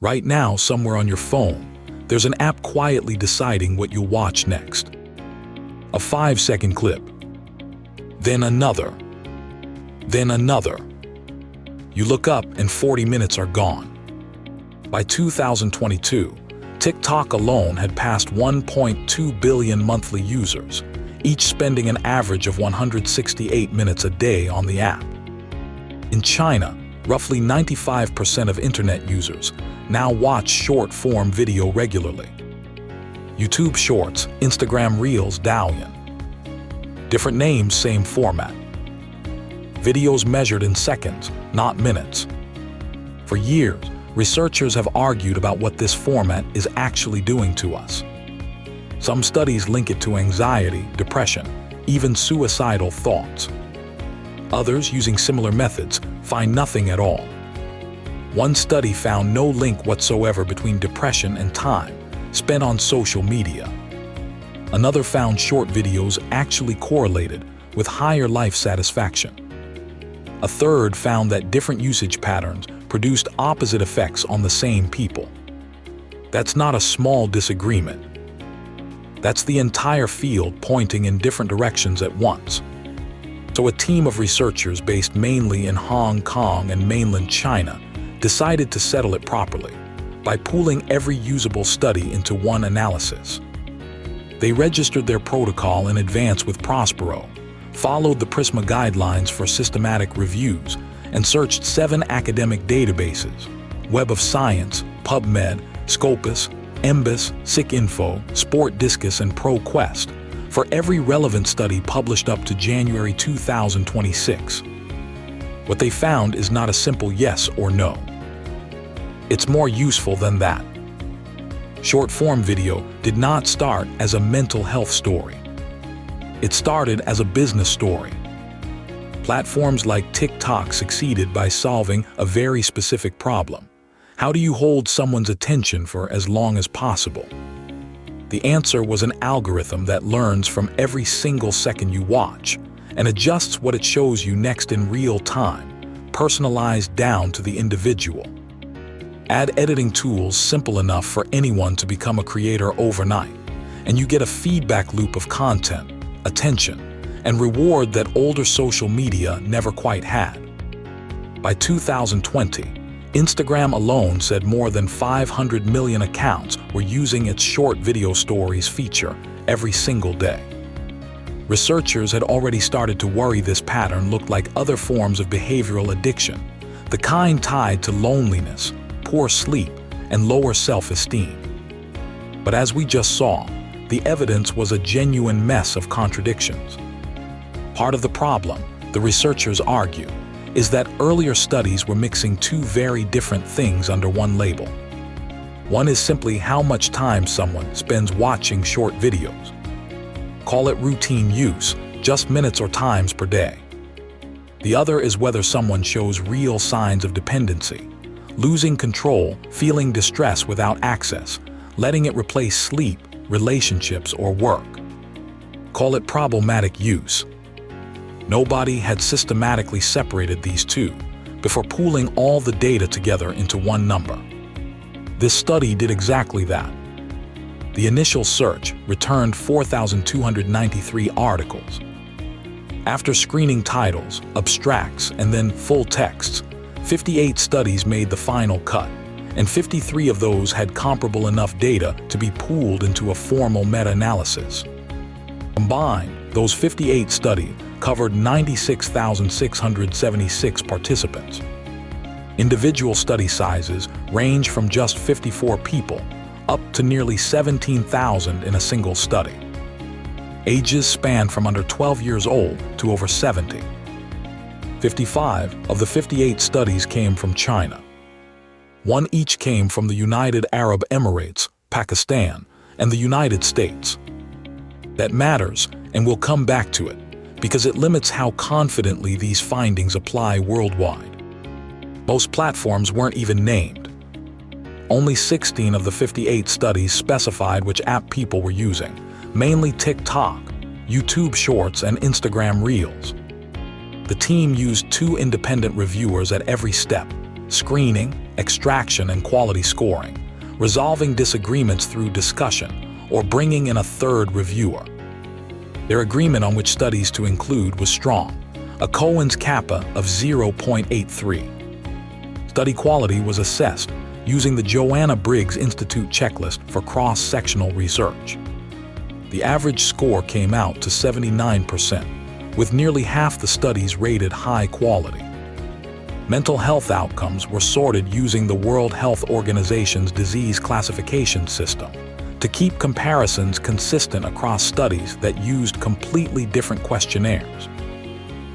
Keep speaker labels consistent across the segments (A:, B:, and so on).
A: Right now, somewhere on your phone, there's an app quietly deciding what you'll watch next. A 5-second clip, then another, then another. You look up and 40 minutes are gone. By 2022, TikTok alone had passed 1.2 billion monthly users, each spending an average of 168 minutes a day on the app. In China, roughly 95% of internet users now watch short-form video regularly. YouTube Shorts, Instagram Reels, Douyin. Different names, same format. Videos measured in seconds, not minutes. For years, researchers have argued about what this format is actually doing to us. Some studies link it to anxiety, depression, even suicidal thoughts. Others, using similar methods, find nothing at all. One study found no link whatsoever between depression and time spent on social media. Another found short videos actually correlated with higher life satisfaction. A third found that different usage patterns produced opposite effects on the same people. That's not a small disagreement. That's the entire field pointing in different directions at once. So a team of researchers based mainly in Hong Kong and mainland China decided to settle it properly by pooling every usable study into one analysis. They registered their protocol in advance with Prospero, followed the Prisma guidelines for systematic reviews, and searched 7 academic databases: Web of Science, PubMed, Scopus, Embis, SICInfo, Sport Discus, and ProQuest for every relevant study published up to January 2026. What they found is not a simple yes or no. It's more useful than that. Short-form video did not start as a mental health story. It started as a business story. Platforms like TikTok succeeded by solving a very specific problem. How do you hold someone's attention for as long as possible? The answer was an algorithm that learns from every single second you watch and adjusts what it shows you next in real time, personalized down to the individual. Add editing tools simple enough for anyone to become a creator overnight, and you get a feedback loop of content, attention, and reward that older social media never quite had. By 2020, Instagram alone said more than 500 million accounts were using its short video stories feature every single day. Researchers had already started to worry this pattern looked like other forms of behavioral addiction, the kind tied to loneliness, poor sleep, and lower self-esteem. But as we just saw, the evidence was a genuine mess of contradictions. Part of the problem, the researchers argue, is that earlier studies were mixing two very different things under one label. One is simply how much time someone spends watching short videos. Call it routine use, just minutes or times per day. The other is whether someone shows real signs of dependency, losing control, feeling distress without access, letting it replace sleep, relationships, or work. Call it problematic use. Nobody had systematically separated these two before pooling all the data together into one number. This study did exactly that. The initial search returned 4,293 articles. After screening titles, abstracts, and then full texts, 58 studies made the final cut, and 53 of those had comparable enough data to be pooled into a formal meta-analysis. Combined, those 58 studies covered 96,676 participants. Individual study sizes range from just 54 people up to nearly 17,000 in a single study. Ages span from under 12 years old to over 70. 55 of the 58 studies came from China. 1 each came from the United Arab Emirates, Pakistan, and the United States. That matters, and we'll come back to it, because it limits how confidently these findings apply worldwide. Most platforms weren't even named. Only 16 of the 58 studies specified which app people were using, mainly TikTok, YouTube Shorts, and Instagram Reels. The team used 2 independent reviewers at every step, screening, extraction, and quality scoring, resolving disagreements through discussion, or bringing in a third reviewer. Their agreement on which studies to include was strong, a Cohen's kappa of 0.83. Study quality was assessed using the Joanna Briggs Institute checklist for cross-sectional research. The average score came out to 79%, with nearly half the studies rated high quality. Mental health outcomes were sorted using the World Health Organization's disease classification system to keep comparisons consistent across studies that used completely different questionnaires.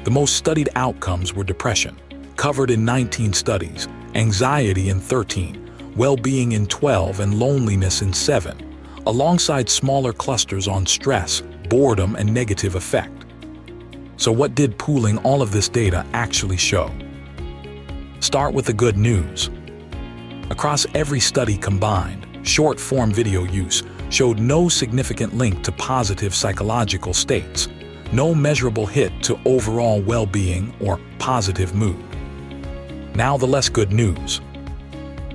A: The most studied outcomes were depression, covered in 19 studies, anxiety in 13, well-being in 12, and loneliness in 7, alongside smaller clusters on stress, boredom, and negative affect. So what did pooling all of this data actually show? Start with the good news. Across every study combined, short-form video use showed no significant link to positive psychological states, no measurable hit to overall well-being or positive mood. Now the less good news.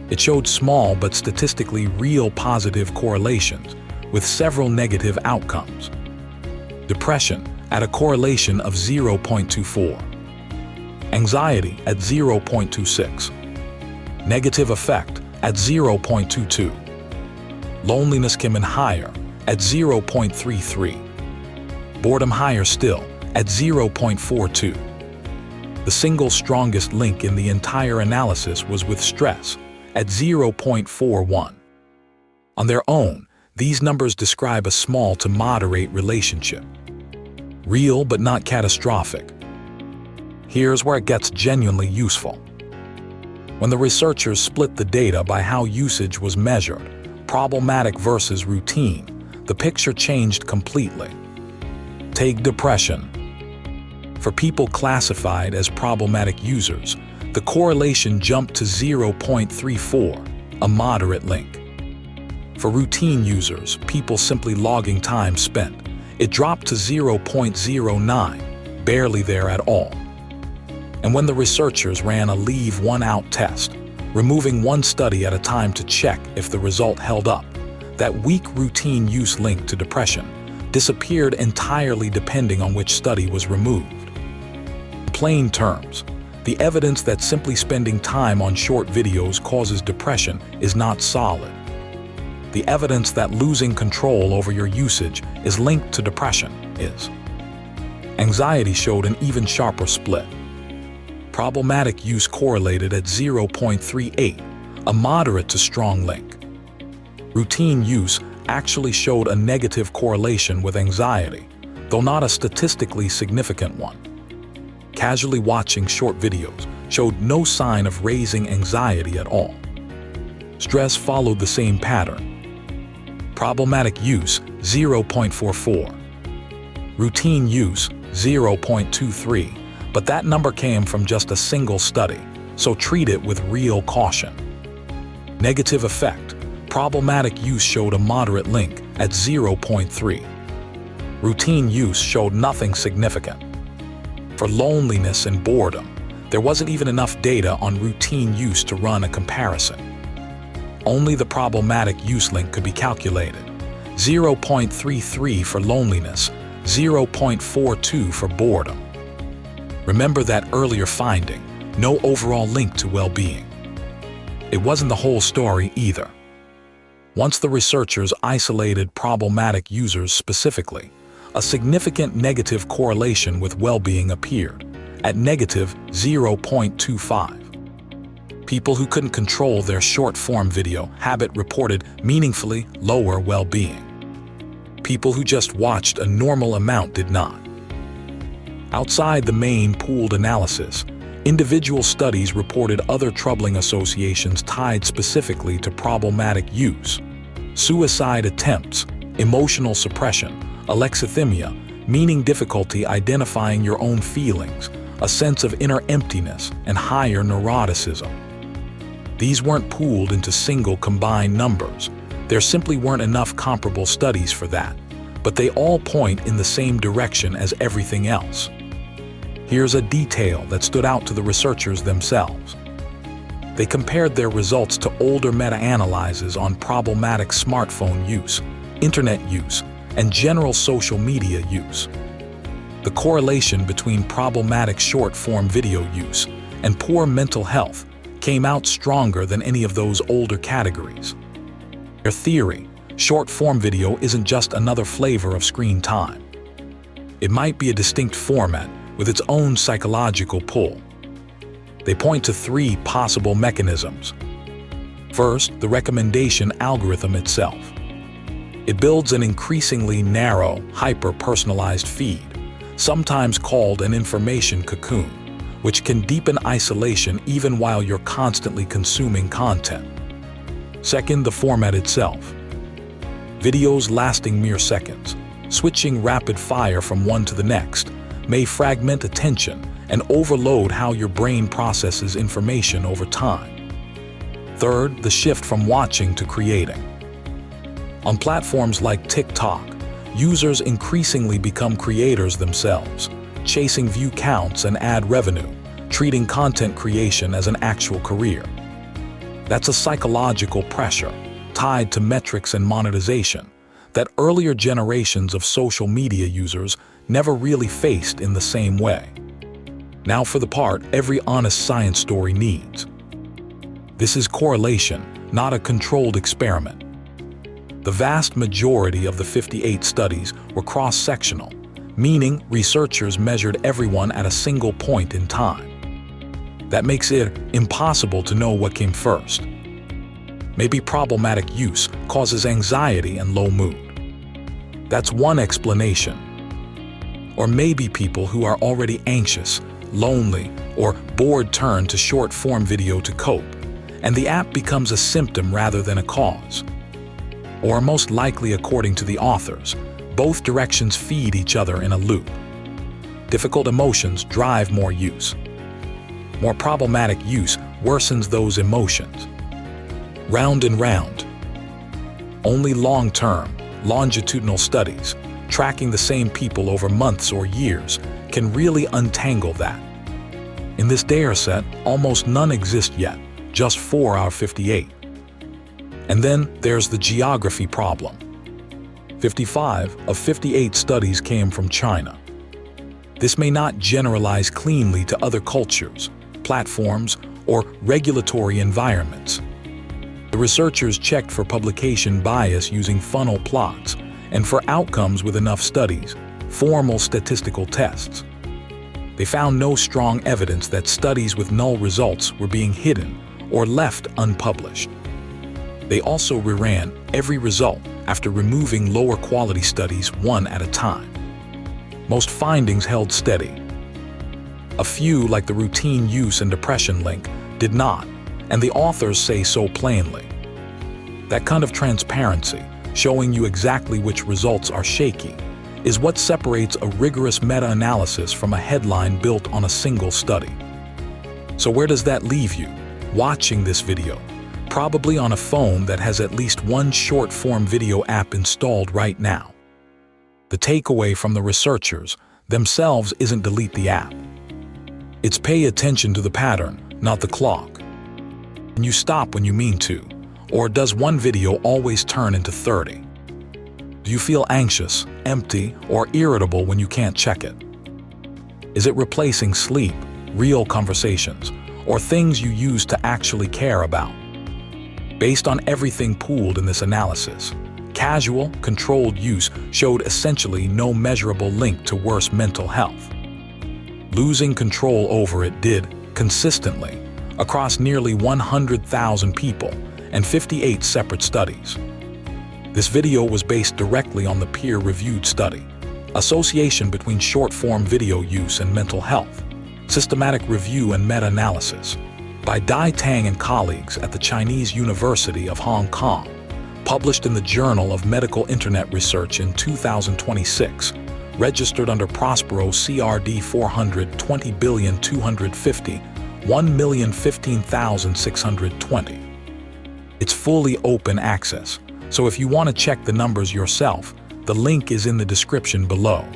A: It showed small but statistically real positive correlations with several negative outcomes. Depression at a correlation of 0.24. Anxiety at 0.26. Negative affect at 0.22. Loneliness came in higher at 0.33. Boredom higher still at 0.42. The single strongest link in the entire analysis was with stress at 0.41. On their own, these numbers describe a small to moderate relationship. Real but not catastrophic. Here's where it gets genuinely useful. When the researchers split the data by how usage was measured, problematic versus routine, the picture changed completely. Take depression. For people classified as problematic users, the correlation jumped to 0.34, a moderate link. For routine users, people simply logging time spent, it dropped to 0.09, barely there at all. And when the researchers ran a leave one out test, removing one study at a time to check if the result held up, that weak routine use link to depression disappeared entirely depending on which study was removed. In plain terms, the evidence that simply spending time on short videos causes depression is not solid. The evidence that losing control over your usage is linked to depression is. Anxiety showed an even sharper split. Problematic use correlated at 0.38, a moderate to strong link. Routine use actually showed a negative correlation with anxiety, though not a statistically significant one. Casually watching short videos showed no sign of raising anxiety at all. Stress followed the same pattern. Problematic use, 0.44. Routine use, 0.23, but that number came from just a single study, so treat it with real caution. Negative affect. Problematic use showed a moderate link at 0.3. Routine use showed nothing significant. For loneliness and boredom, there wasn't even enough data on routine use to run a comparison. Only the problematic use link could be calculated. 0.33 for loneliness, 0.42 for boredom. Remember that earlier finding, no overall link to well-being. It wasn't the whole story either. Once the researchers isolated problematic users specifically, a significant negative correlation with well-being appeared, at negative 0.25. People who couldn't control their short-form video habit reported meaningfully lower well-being. People who just watched a normal amount did not. Outside the main pooled analysis, individual studies reported other troubling associations tied specifically to problematic use: suicide attempts, emotional suppression, alexithymia, meaning difficulty identifying your own feelings, a sense of inner emptiness, and higher neuroticism. These weren't pooled into single combined numbers. There simply weren't enough comparable studies for that, but they all point in the same direction as everything else. Here's a detail that stood out to the researchers themselves. They compared their results to older meta-analyses on problematic smartphone use, internet use, and general social media use. The correlation between problematic short-form video use and poor mental health came out stronger than any of those older categories. Their theory, short-form video isn't just another flavor of screen time. It might be a distinct format with its own psychological pull. They point to three possible mechanisms. First, the recommendation algorithm itself. It builds an increasingly narrow, hyper-personalized feed, sometimes called an information cocoon, which can deepen isolation even while you're constantly consuming content. Second, the format itself. Videos lasting mere seconds, switching rapid fire from one to the next, may fragment attention and overload how your brain processes information over time. Third, the shift from watching to creating. On platforms like TikTok, users increasingly become creators themselves, chasing view counts and ad revenue, treating content creation as an actual career. That's a psychological pressure tied to metrics and monetization that earlier generations of social media users never really faced in the same way. Now for the part every honest science story needs. This is correlation, not a controlled experiment. The vast majority of the 58 studies were cross-sectional, meaning researchers measured everyone at a single point in time. That makes it impossible to know what came first. Maybe problematic use causes anxiety and low mood. That's one explanation. Or maybe people who are already anxious, lonely, or bored turn to short-form video to cope, and the app becomes a symptom rather than a cause. Or most likely, according to the authors, both directions feed each other in a loop. Difficult emotions drive more use. More problematic use worsens those emotions. Round and round. Only long-term, longitudinal studies, tracking the same people over months or years, can really untangle that. In this dataset, almost none exist yet, just 4 out of 58. And then there's the geography problem. 55 of 58 studies came from China. This may not generalize cleanly to other cultures, platforms, or regulatory environments. The researchers checked for publication bias using funnel plots and for outcomes with enough studies, formal statistical tests. They found no strong evidence that studies with null results were being hidden or left unpublished. They also reran every result after removing lower quality studies one at a time. Most findings held steady. A few, like the routine use and depression link, did not, and the authors say so plainly. That kind of transparency, showing you exactly which results are shaky, is what separates a rigorous meta-analysis from a headline built on a single study. So where does that leave you, watching this video? Probably on a phone that has at least one short-form video app installed right now. The takeaway from the researchers themselves isn't delete the app. It's pay attention to the pattern, not the clock. Can you stop when you mean to? Or does one video always turn into 30? Do you feel anxious, empty, or irritable when you can't check it? Is it replacing sleep, real conversations, or things you used to actually care about? Based on everything pooled in this analysis, casual, controlled use showed essentially no measurable link to worse mental health. Losing control over it did, consistently, across nearly 100,000 people and 58 separate studies. This video was based directly on the peer-reviewed study, Association between Short-Form Video Use and Mental Health, Systematic Review and Meta-Analysis, by Dai Tang and colleagues at the Chinese University of Hong Kong, published in the Journal of Medical Internet Research in 2026, registered under Prospero CRD 400 20,250 1,015,620. It's fully open access, so if you want to check the numbers yourself, the link is in the description below.